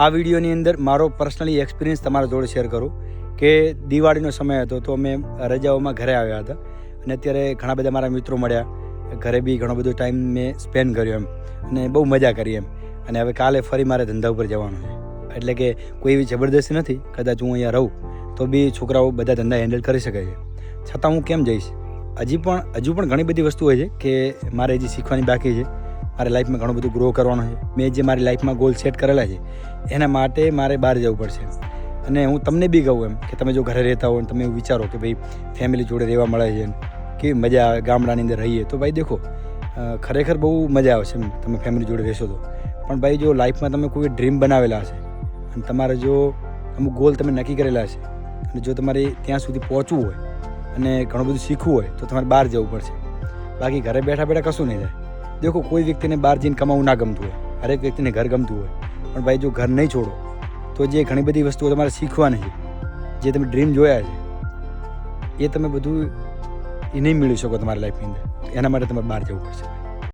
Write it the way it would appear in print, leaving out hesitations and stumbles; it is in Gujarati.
આ વિડીયોની અંદર મારો પર્સનલી એક્સપિરિયન્સ તમારા જોડે શેર કરું કે દિવાળીનો સમય હતો તો અમે રજાઓમાં ઘરે આવ્યા હતા અને અત્યારે ઘણા બધા મારા મિત્રો મળ્યા, ઘરે બી ઘણો બધો ટાઈમ મેં સ્પેન્ડ કર્યો એમ અને બહુ મજા કરી એમ. અને હવે કાલે ફરી મારે ધંધા ઉપર જવાનું છે, એટલે કે કોઈ એવી જબરદસ્તી નથી. કદાચ હું અહીંયા રહું તો બી છોકરાઓ બધા ધંધા હેન્ડલ કરી શકે છે, છતાં હું કેમ જઈશ? હજુ પણ ઘણી બધી વસ્તુ હોય છે કે મારે હજી શીખવાની બાકી છે. મારે લાઈફમાં ઘણું બધું ગ્રો કરવાનું છે. મેં જે મારી લાઈફમાં ગોલ સેટ કરેલા છે એના માટે મારે બહાર જવું પડશે. અને હું તમને બી કહું એમ કે તમે જો ઘરે રહેતા હો અને તમે એવું વિચારો કે ભાઈ ફેમિલી જોડે રહેવા મળે છે, કેવી મજા આવે ગામડાની અંદર રહીએ, તો ભાઈ દેખો ખરેખર બહુ મજા આવશે એમ તમે ફેમિલી જોડે રહેશો તો. પણ ભાઈ જો લાઈફમાં તમે કોઈ ડ્રીમ બનાવેલા હશે અને તમારે જો અમુક ગોલ તમે નક્કી કરેલા હશે અને જો તમારે ત્યાં સુધી પહોંચવું હોય અને ઘણું બધું શીખવું હોય તો તમારે બહાર જવું પડશે. બાકી ઘરે બેઠા બેઠા કશું નહીં થાય. દેખો કોઈ વ્યક્તિને બહાર જઈને કમાવું ના ગમતું હોય, હરેક વ્યક્તિને ઘર ગમતું હોય, પણ ભાઈ જો ઘર નહીં છોડો તો જે ઘણી બધી વસ્તુઓ તમારે શીખવાની છે, જે તમે ડ્રીમ જોયા છે એ તમે બધું એ નહીં મેળવી શકો તમારી લાઈફની અંદર. એના માટે તમારે બહાર જવું પડશે.